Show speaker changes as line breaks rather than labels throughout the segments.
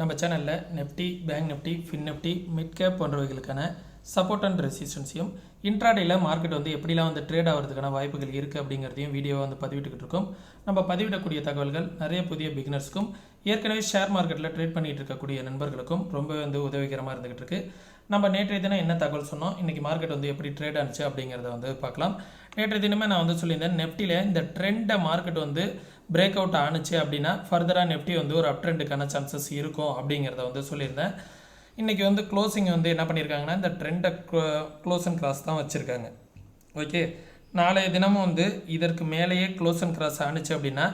நம்ம சேனலில் Nifty, bank Nifty, fin Nifty, mid cap போன்றவைகளுக்கான சப்போர்ட் அண்ட் ரெசிஸ்டன்ஸையும் இன்ட்ராடேயில் மார்க்கெட் எப்படிலாம் ட்ரேட் ஆகிறதுக்கான வாய்ப்புகள் இருக்குது அப்படிங்கிறதையும் வீடியோ பதிவிட்டுக்கிட்டு இருக்கோம். நம்ம பதிவிடக்கூடிய தகவல்கள் நிறைய புதிய பிகினர்ஸ்க்கும் ஏற்கனவே ஷேர் மார்க்கெட்டில் ட்ரேட் பண்ணிகிட்டு இருக்கக்கூடிய நண்பர்களுக்கும் ரொம்ப உதவிகரமாக இருந்துகிட்டு இருக்கு. நம்ம நேற்றைய தினம் என்ன தகவல் சொன்னோம், இன்றைக்கி மார்க்கெட் எப்படி ட்ரேட் ஆனிச்சு அப்படிங்கிறத பார்க்கலாம். நேற்றைய தினமே நான் சொல்லியிருந்தேன், நெஃப்டியில் இந்த ட்ரெண்டை மார்க்கெட் பிரேக் அவுட் ஆனிச்சு அப்படின்னா ஃபர்தராக நெஃப்டி ஒரு அப் ட்ரெண்டுக்கான சான்சஸ் இருக்கும் அப்படிங்கிறத சொல்லியிருந்தேன். இன்றைக்கி க்ளோசிங் என்ன பண்ணியிருக்காங்கன்னா, இந்த ட்ரெண்டை க்ளோஸ் அண்ட் கிராஸ் தான் வச்சுருக்காங்க. ஓகே, நாளைய தினமும் இதற்கு மேலேயே க்ளோஸ் அண்ட் கிராஸ் ஆனிச்சு அப்படின்னா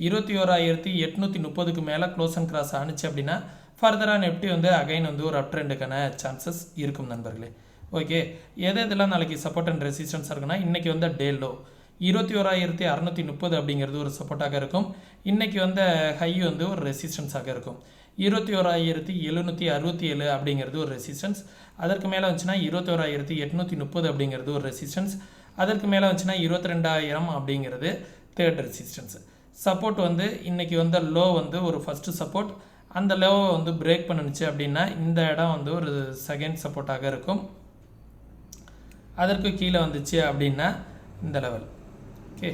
21,830க்கு மேலே க்ளோஸ் அண்ட் கிராஸ் ஆனிச்சு அப்படின்னா ஃபர்தராக நெஃப்டி அகைன் ஒரு அப் ட்ரெண்டுக்கான சான்சஸ் இருக்கும் நண்பர்களே. ஓகே, எதெல்லாம் நாளைக்கு சப்போர்ட் அண்ட் ரெசிஸ்டன்ஸாக இருக்குன்னா, இன்றைக்கி டே லோ 21,630 அப்படிங்கிறது ஒரு சப்போர்ட்டாக இருக்கும். இன்றைக்கி ஹை ஒரு ரெசிஸ்டன்ஸாக இருக்கும். 21,767 அப்படிங்கிறது ஒரு ரெசிஸ்டன்ஸ். அதற்கு மேலே வந்துச்சுன்னா 21,830 அப்படிங்கிறது ஒரு ரெசிஸ்டன்ஸ். அதற்கு மேலே வந்துச்சுன்னா 22,000 அப்படிங்கிறது தேர்ட் ரெசிஸ்டன்ஸ். சப்போர்ட் இன்றைக்கி லோ ஒரு ஃபஸ்ட்டு சப்போர்ட். அந்த லோவை பிரேக் பண்ணுச்சு அப்படின்னா இந்த இடம் ஒரு செகண்ட் சப்போர்ட்டாக இருக்கும். அதற்கு கீழே வந்துச்சு அப்படின்னா இந்த லெவல் ஓகே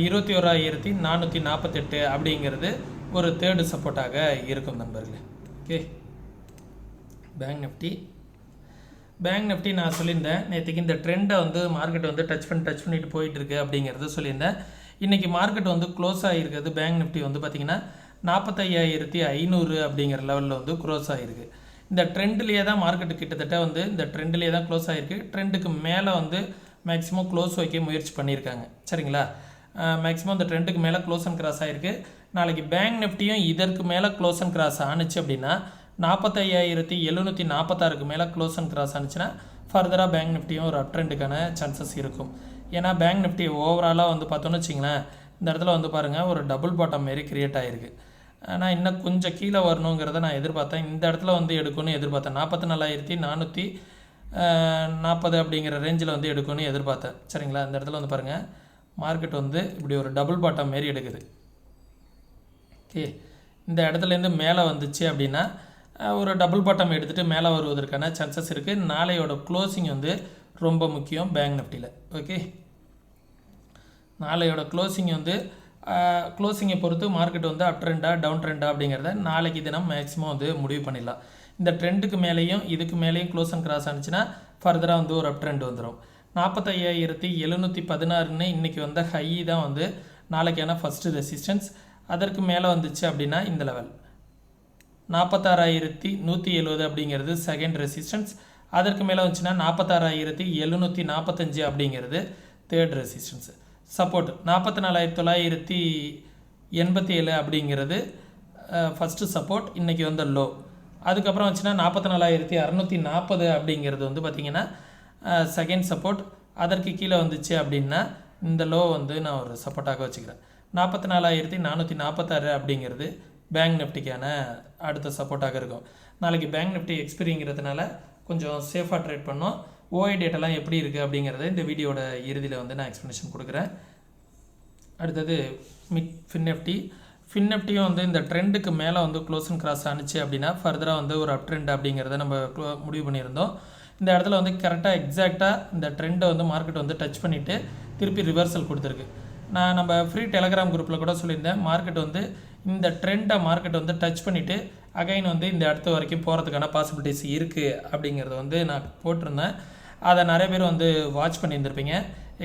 21,448 அப்படிங்கிறது ஒரு தேர்டு சப்போர்ட்டாக இருக்கும் நண்பர்களே. ஓகே, பேங்க் நிஃப்டி நான் சொல்லியிருந்தேன் நேற்றுக்கு இந்த ட்ரெண்டை மார்க்கெட் டச் பண்ணிட்டு போயிட்டுருக்கு அப்படிங்கிறது சொல்லியிருந்தேன். இன்றைக்கி மார்க்கெட் க்ளோஸ் ஆகிருக்கிறது. பேங்க் நிஃப்டி பார்த்திங்கன்னா 45,500 அப்படிங்கிற லெவலில் க்ளோஸ் ஆகிருக்கு. இந்த ட்ரெண்ட்லேயே தான் மார்க்கெட்டு கிட்டத்தட்ட இந்த ட்ரெண்ட்லேயே தான் க்ளோஸ் ஆகிருக்கு. ட்ரெண்டுக்கு மேலே மேக்ஸிமம் க்ளோஸ் வைக்க முயற்சி பண்ணியிருக்காங்க. சரிங்களா, மேக்ஸிமம் இந்த ட்ரெண்டுக்கு மேலே க்ளோஸ் அண்ட் கிராஸ் ஆகிருக்கு. நாளைக்கு பேங்க் நிஃப்டியும் இதற்கு மேலே க்ளோஸ் அண்ட் கிராஸ் ஆனிச்சு அப்படின்னா 45,746க்கு மேலே க்ளோஸ் அண்ட் கிராஸ் ஆனிச்சுன்னா ஃபர்தராக பேங்க் நிஃப்டியும் ஒரு அப் ட்ரெண்டுக்கான சான்சஸ் இருக்கும். ஏன்னா பேங்க் நிஃப்டி ஓவராலாக பார்த்தோன்னு வச்சிங்களேன், இந்த இடத்துல பாருங்கள் ஒரு டபுள் பாட்டம் மாரி கிரியேட் ஆகிருக்கு. ஆனால் இன்னும் கொஞ்சம் கீழே வரணுங்கிறத நான் எதிர்பார்த்தேன். இந்த இடத்துல எடுக்கணும்னு எதிர்பார்த்தேன். 44,440 அப்படிங்கிற ரேஞ்சில் எடுக்கணும்னு எதிர்பார்த்தேன். சரிங்களா, இந்த இடத்துல பாருங்கள் மார்க்கெட் இப்படி ஒரு டபுள் பாட்டம் மாரி எடுக்குது. ஓகே, இந்த இடத்துலேருந்து மேலே வந்துச்சு அப்படின்னா ஒரு டபுள் பாட்டம் எடுத்துகிட்டு மேலே வருவதற்கான சான்சஸ் இருக்குது. நாளையோட க்ளோசிங் ரொம்ப முக்கியம் பேங்க் நிஃப்டியில். ஓகே, நாளையோட க்ளோசிங் க்ளோசிங்கை பொறுத்து மார்க்கெட் அப் ட்ரெண்டா டவுன் ட்ரெண்டா அப்படிங்கிறத நாளைக்கு தினம் மேக்ஸிமம் முடிவு பண்ணிடலாம். இந்த ட்ரெண்டுக்கு மேலேயும் இதுக்கு மேலேயும் க்ளோஸ் அண்ட் கிராஸ் ஆனிச்சுன்னா ஃபர்தராக ஒரு அப் ட்ரெண்ட் வந்துடும். 45,716ன்னு இன்றைக்கி ஹை தான் நாளைக்கான ஃபஸ்ட்டு ரெசிஸ்டன்ஸ். அதற்கு மேலே வந்துச்சு அப்படின்னா இந்த லெவல் 46,170 அப்படிங்கிறது செகண்ட் ரெசிஸ்டன்ஸ். அதற்கு மேலே வந்துச்சுன்னா 46,745 அப்படிங்கிறது தேர்ட் ரெசிஸ்டன்ஸ். சப்போர்ட் 44,987 அப்படிங்கிறது ஃபஸ்ட்டு சப்போர்ட், இன்றைக்கி லோ. அதுக்கப்புறம் வந்துச்சுன்னா 44,640 அப்படிங்கிறது பார்த்திங்கன்னா செகண்ட் சப்போர்ட். அதற்கு கீழே வந்துச்சு அப்படின்னா இந்த லோ நான் ஒரு சப்போர்ட்டாக வச்சுக்கிறேன். 44,446 அப்படிங்கிறது பேங்க் நிஃப்டிக்கான அடுத்த சப்போர்ட்டாக இருக்கும். நாளைக்கு பேங்க் நிஃப்டி எக்ஸ்பீரிங்கிறதுனால கொஞ்சம் சேஃபாக ட்ரேட் பண்ணோம். ஓஐ டேட்டெல்லாம் எப்படி இருக்குது அப்படிங்கிறத இந்த வீடியோட இறுதியில் நான் எக்ஸ்ப்ளனேஷன் கொடுக்குறேன். அடுத்தது ஃபின் நிஃப்டியும் இந்த ட்ரெண்டுக்கு மேலே க்ளோஸ் அண்ட் கிராஸ் ஆனிச்சு அப்படின்னா ஃபர்தராக ஒரு அப் ட்ரெண்ட் அப்படிங்கிறத நம்ம முடிவு பண்ணியிருந்தோம். இந்த இடத்துல கரெக்டாக எக்ஸாக்டாக இந்த ட்ரெண்டை மார்க்கெட் டச் பண்ணிவிட்டு திருப்பி ரிவர்சல் கொடுத்துருக்கு. நம்ம ஃப்ரீ டெலகிராம் குரூப்பில் கூட சொல்லியிருந்தேன், மார்க்கெட் இந்த ட்ரெண்டை மார்க்கெட் டச் பண்ணிவிட்டு அகைன் இந்த இடத்து வரைக்கும் போகிறதுக்கான பாசிபிலிட்டிஸ் இருக்குது அப்படிங்கிறத நான் போட்டிருந்தேன். அதை நிறைய பேர் வாட்ச் பண்ணியிருந்திருப்பீங்க.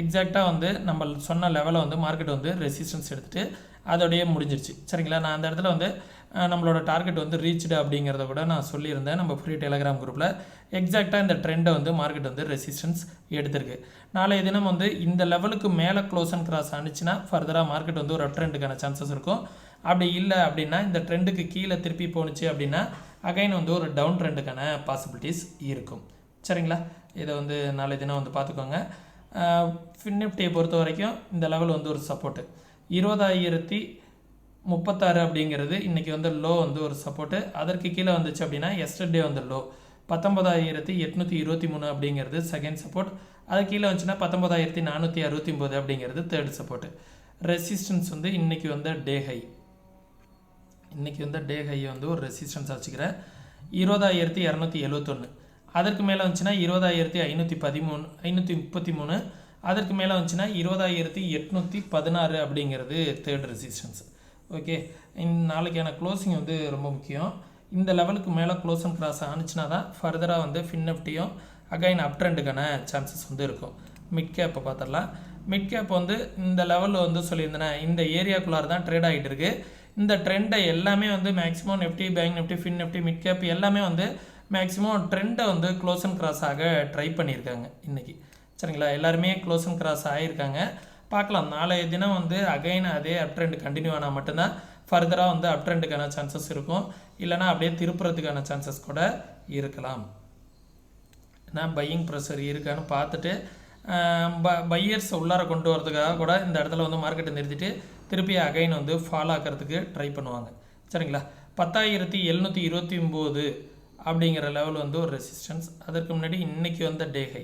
எக்ஸாக்டாக நம்ம சொன்ன லெவலை மார்க்கெட் ரெசிஸ்டன்ஸ் எடுத்துகிட்டு அதோடையே முடிஞ்சிருச்சு. சரிங்களா, நான் அந்த இடத்துல நம்மளோட டார்கெட் ரீச்டு அப்படிங்கிறத கூட நான் சொல்லியிருந்தேன் நம்ம ஃப்ரீ டெலகிராம் குரூப்பில். எக்ஸாக்டாக இந்த ட்ரெண்டை மார்க்கெட் ரெசிஸ்டன்ஸ் எடுத்திருக்கு. நாளைய தினம் இந்த லெவலுக்கு மேலே க்ளோஸ் அண்ட் கிராஸ் ஆனிச்சுன்னா ஃபர்தராக மார்க்கெட் ஒரு அப் ட்ரெண்டுக்கான சான்சஸ் இருக்கும். அப்படி இல்லை அப்படின்னா இந்த ட்ரெண்டுக்கு கீழே திருப்பி போணுச்சு அப்படின்னா அகைன் ஒரு டவுன் ட்ரெண்டுக்கான பாசிபிலிட்டிஸ் இருக்கும். சரிங்களா, இதை நாளைய தினம் பார்த்துக்கோங்க. ஃபின் நிஃப்டியை பொறுத்த வரைக்கும் இந்த லெவல் ஒரு சப்போர்ட்டு 20,036 அப்படிங்கிறது இன்றைக்கி லோ ஒரு சப்போர்ட்டு. அதற்கு கீழே வந்துச்சு அப்படின்னா எஸ்டர்டே லோ 19,823 அப்படிங்கிறது செகண்ட் சப்போர்ட். அது கீழே வந்துச்சுன்னா 19,469 அப்படிங்கிறது தேர்ட் சப்போர்ட்டு. ரெசிஸ்டன்ஸ் இன்றைக்கி டே ஹை. இன்றைக்கி வந்து டே ஹையை வந்து ஒரு ரெசிஸ்டன்ஸ் வச்சுக்கிறேன் 20,271. அதற்கு மேலே வந்துச்சுன்னா 20,513 533. அதற்கு மேலே வந்துச்சுன்னா 20,816 அப்படிங்கிறது தேர்ட் ரெசிஸ்டன்ஸ். ஓகே, இந்த நாளைக்கான க்ளோசிங் வந்து ரொம்ப முக்கியம். இந்த லெவலுக்கு மேலே க்ளோஸ் அண்ட் கிராஸ் ஆனிச்சுன்னா தான் ஃபர்தராக வந்து ஃபின்னிஃப்டியும் அகைன் அப் ட்ரெண்டுக்கான சான்சஸ் வந்து இருக்கும். மிட் கேப்பை பார்த்துடலாம். மிட் கேப் வந்து இந்த லெவலில் வந்து சொல்லியிருந்தேன்னா இந்த ஏரியாக்குள்ளார தான் ட்ரேட் ஆகிட்டு இருக்கு. இந்த ட்ரெண்டை எல்லாமே வந்து maximum Nifty, bank Nifty, fin Nifty, mid gap எல்லாமே வந்து மேக்ஸிமம் ட்ரெண்டை வந்து க்ளோஸ் அண்ட் கிராஸ் ஆக ட்ரை பண்ணியிருக்காங்க இன்றைக்கி. சரிங்களா, எல்லாருமே க்ளோஸ் அண்ட் கிராஸ் ஆகியிருக்காங்க. பார்க்கலாம், நாளைய தினம் வந்து அகைன் அதே அப் ட்ரெண்ட் கண்டினியூ ஆனால் மட்டும்தான் ஃபர்தராக வந்து அப் ட்ரெண்டுக்கான சான்சஸ் இருக்கும். இல்லைனா அப்படியே திருப்புறதுக்கான சான்சஸ் கூட இருக்கலாம். ஏன்னா பையிங் ப்ரெஷர் இருக்கான்னு பார்த்துட்டு பையர்ஸ் உள்ளார கொண்டு வரதுக்காக கூட இந்த இடத்துல வந்து மார்க்கெட்டை நிறுத்திட்டு திருப்பி அகைன் வந்து ஃபாலோ ஆக்கிறதுக்கு ட்ரை பண்ணுவாங்க. சரிங்களா, 10,729 அப்படிங்கிற லெவல் வந்து ஒரு ரெசிஸ்டன்ஸ். அதற்கு முன்னாடி இன்றைக்கி வந்த டே ஹை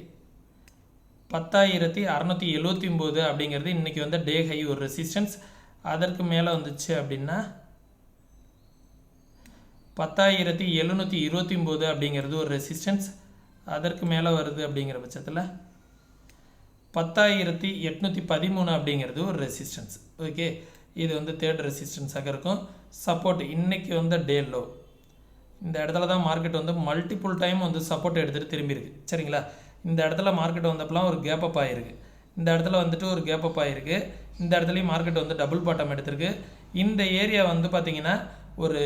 10,679 அப்படிங்கிறது இன்றைக்கி வந்த டே ஹை ஒரு ரெசிஸ்டன்ஸ். அதற்கு மேலே வந்துச்சு அப்படின்னா 10,729 அப்படிங்கிறது ஒரு ரெசிஸ்டன்ஸ். அதற்கு மேலே வருது அப்படிங்கிற பட்சத்தில் 10,813 அப்படிங்கிறது ஒரு ரெசிஸ்டன்ஸ். ஓகே, இது வந்து தேர்ட் ரெசிஸ்டன்ஸாக இருக்கும். சப்போர்ட் இன்றைக்கி வந்து டே லோ. இந்த இடத்துல தான் மார்க்கெட் வந்து மல்டிபிள் டைம் வந்து சப்போர்ட் எடுத்துகிட்டு திரும்பியிருக்கு. சரிங்களா, இந்த இடத்துல மார்க்கெட் வந்தப்பெல்லாம் ஒரு கேப் அப் ஆகிருக்கு. இந்த இடத்துல வந்துட்டு ஒரு கேப் அப் ஆகிருக்கு. இந்த இடத்துலையும் மார்க்கெட் வந்து டபுள் பாட்டம் எடுத்திருக்கு. இந்த ஏரியா வந்து பார்த்திங்கன்னா ஒரு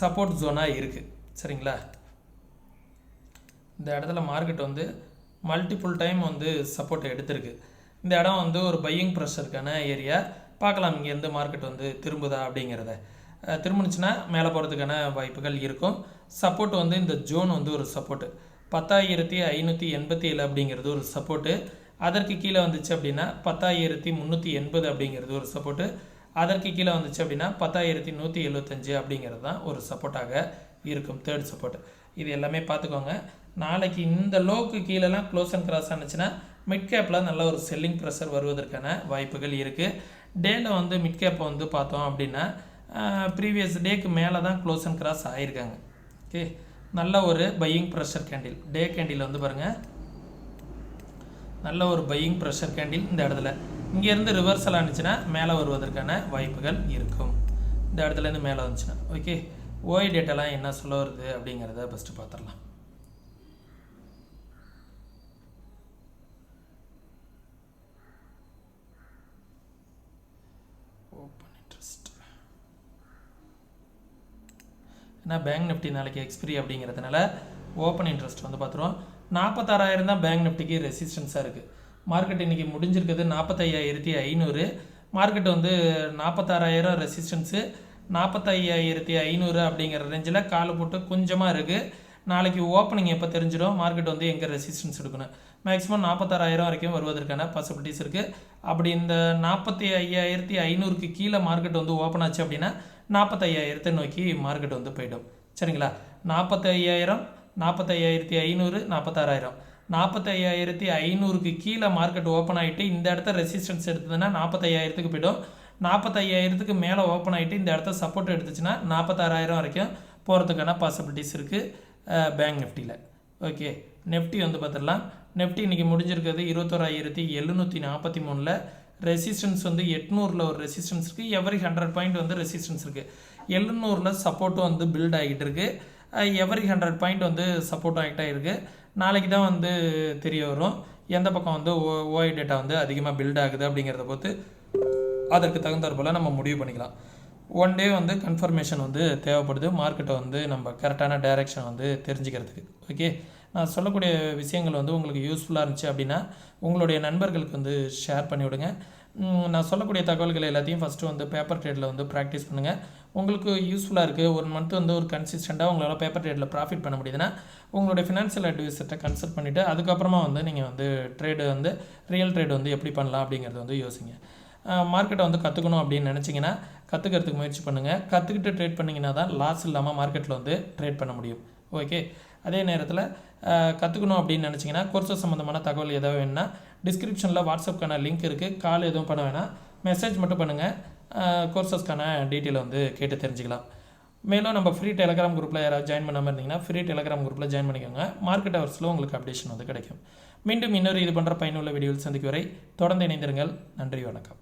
சப்போர்ட் ஜோனாக இருக்குது. சரிங்களா, இந்த இடத்துல மார்க்கெட் வந்து மல்டிபிள் டைம் வந்து சப்போர்ட் எடுத்திருக்கு. இந்த இடம் வந்து ஒரு பையிங் ப்ரெஷருக்கான ஏரியா. பார்க்கலாம் இங்கேருந்து மார்க்கெட் வந்து திரும்புதா அப்படிங்கிறத. திரும்பினுச்சுன்னா மேலே போகிறதுக்கான வாய்ப்புகள் இருக்கும். சப்போர்ட் வந்து இந்த ஜோன் வந்து ஒரு சப்போர்ட்டு 10,587 அப்படிங்கிறது ஒரு சப்போர்ட்டு. அதற்கு கீழே வந்துச்சு அப்படின்னா 10,380 அப்படிங்கிறது ஒரு சப்போர்ட்டு. அதற்கு கீழே வந்துச்சு அப்படின்னா 10,175 அப்படிங்கிறது தான் ஒரு சப்போர்ட்டாக இருக்கும், தேர்ட் சப்போர்ட். இது எல்லாமே பார்த்துக்கோங்க. நாளைக்கு இந்த லோக்கு கீழெல்லாம் க்ளோஸ் அண்ட் கிராஸ் ஆனிச்சுன்னா மிட் கேப்பில் நல்ல ஒரு செல்லிங் ப்ரெஷர் வருவதற்கான வாய்ப்புகள் இருக்குது. டேயில் வந்து மிட் கேப்பை வந்து பார்த்தோம் அப்படின்னா ப்ரீவியஸ் டேக்கு மேலே தான் க்ளோஸ் அண்ட் கிராஸ் ஆகியிருக்காங்க. ஓகே, நல்ல ஒரு பையிங் ப்ரெஷர் கேண்டில். டே கேண்டில் வந்து பாருங்கள், நல்ல ஒரு பையிங் ப்ரெஷர் கேண்டில். இந்த இடத்துல இங்கேருந்து ரிவர்சல் ஆனிச்சுன்னா மேலே வருவதற்கான வாய்ப்புகள் இருக்கும். இந்த இடத்துலேருந்து மேலே வந்துச்சுன்னா. ஓகே, ஓய் டேட்டாலாம் என்ன சொல்ல வருது அப்படிங்கிறத ஃபஸ்ட்டு பார்த்துடலாம். ஓப்பன் இன்ட்ரெஸ்ட் ஏன்னா பேங்க் நிஃப்டி நாளைக்கு எக்ஸ்பிரி அப்படிங்கிறதுனால ஓப்பன் இன்ட்ரெஸ்ட் வந்து பார்த்துருவோம். 46,000 தான் பேங்க் நிஃப்டிக்கு ரெசிஸ்டன்ஸாக இருக்குது. மார்க்கெட் இன்றைக்கி முடிஞ்சிருக்குது 45,500. மார்க்கெட் வந்து 46,000 ரெசிஸ்டன்ஸு, 45,500 அப்படிங்கிற ரேஞ்சில் கால் போட்டு கொஞ்சமாக இருக்குது. நாளைக்கு ஓப்பனிங் எப்போ தெரிஞ்சிடும் மார்க்கெட் வந்து எங்கே ரெசிஸ்டன்ஸ் எடுக்கணும். மேக்ஸிமம் 46,000 வரைக்கும் வருவதற்கான பாசிபிலிட்டிஸ் இருக்குது. அப்படி இந்த 45,500க்கு கீழே மார்க்கெட் வந்து ஓப்பன் ஆச்சு அப்படின்னா 45,000 நோக்கி மார்க்கெட் வந்து போயிடும். சரிங்களா, 45,000, 45,500, 46,000. 45,500க்கு கீழே மார்க்கெட் ஓப்பன் ஆகிட்டு இந்த இடத்த ரெசிஸ்டன்ஸ் எடுத்ததுன்னா 45,000க்கு போய்டும். 45,000க்கு மேலே ஓப்பன் ஆகிட்டு இந்த இடத்த சப்போர்ட் எடுத்துச்சுன்னா 46,000 வரைக்கும் போகிறதுக்கான பாசிபிலிட்டிஸ் இருக்குது பேங்க் நிஃப்டியில். ஓகே, நிஃப்டி வந்து பார்த்துடலாம். நிஃப்டி இன்றைக்கி முடிஞ்சிருக்கிறது 21,743. ரெசிஸ்டன்ஸ் வந்து 800 ஒரு ரெசிஸ்டன்ஸ் இருக்குது. எவரி 100 பாயிண்ட் வந்து ரெசிஸ்டன்ஸ் இருக்குது. 700 சப்போர்ட்டும் வந்து பில்ட் ஆகிட்டு இருக்குது. எவரி 100 பாயிண்ட் வந்து சப்போர்ட் ஆகிட்டே இருக்குது. நாளைக்கு தான் வந்து தெரிய வரும் எந்த பக்கம் வந்து ஓஐ டேட்டா வந்து அதிகமாக பில்ட் ஆகுது அப்படிங்கிறத பொறுத்து அதற்கு தகுந்தாற் போல் நம்ம முடிவு பண்ணிக்கலாம். ஒன் டே வந்து கன்ஃபர்மேஷன் வந்து தேவைப்படுது மார்க்கெட்டை வந்து நம்ம கரெக்டான டைரெக்ஷன் வந்து தெரிஞ்சுக்கிறதுக்கு. ஓகே, நான் சொல்லக்கூடிய விஷயங்கள் வந்து உங்களுக்கு யூஸ்ஃபுல்லாக இருந்துச்சு அப்படின்னா உங்களுடைய நண்பர்களுக்கு வந்து ஷேர் பண்ணிவிடுங்க. நான் சொல்லக்கூடிய தகவல்கள் எல்லாத்தையும் ஃபஸ்ட்டு வந்து பேப்பர் ட்ரேடில் வந்து ப்ராக்டிஸ் பண்ணுங்கள். உங்களுக்கு யூஸ்ஃபுல்லாக இருக்குது, ஒரு மந்த் வந்து ஒரு கன்சிஸ்டண்ட்டாக உங்களால் பேப்பர் ட்ரேடில் ப்ராஃபிட் பண்ண முடியுதுன்னா உங்களுடைய ஃபினான்ஷியல் அட்வைசர்கிட்ட கன்சல்ட் பண்ணிவிட்டு அதுக்கப்புறமா வந்து நீங்கள் வந்து ட்ரேடு வந்து ரியல் ட்ரேடு வந்து எப்படி பண்ணலாம் அப்படிங்கிறது வந்து யோசிங்க. மார்க்கெட்டை வந்து கற்றுக்கணும் அப்படின்னு நினச்சிங்கன்னா கற்றுக்கிறதுக்கு முயற்சி பண்ணுங்கள். கற்றுக்கிட்டு ட்ரேட் பண்ணிங்கன்னா தான் லாஸ் இல்லாமல் மார்க்கெட்டில் வந்து ட்ரேட் பண்ண முடியும். ஓகே, அதே நேரத்தில் கற்றுக்கணும் அப்படின்னு நினச்சிங்கன்னா கோர்சஸ் சம்மந்தமான தகவல் ஏதாவது வேணுன்னா டிஸ்கிரிப்ஷனில் வாட்ஸ்அப்க்கான லிங்க் இருக்குது. கால் எதுவும் பண்ண வேணாம், மெசேஜ் மட்டும் பண்ணுங்கள். கோர்சஸ்க்கான டீட்டெயில் வந்து கேட்டு தெரிஞ்சுக்கலாம். மேலும் நம்ம ஃப்ரீ டெலகிராம் குரூப்பில் யாராவது ஜாயின் பண்ணாமல் இருந்தீங்கன்னா ஃப்ரீ டெலகிராம் குரூப்பில் ஜாயின் பண்ணிக்கோங்க. மார்க்கெட் ஹவர்ஸில் உங்களுக்கு அப்டேஷன் வந்து கிடைக்கும். மீண்டும் இன்னொரு இது பண்ணுற பயனுள்ள வீடியோவில் சந்திக்கும் வரை தொடர்ந்து இணைந்திருங்கள். நன்றி, வணக்கம்.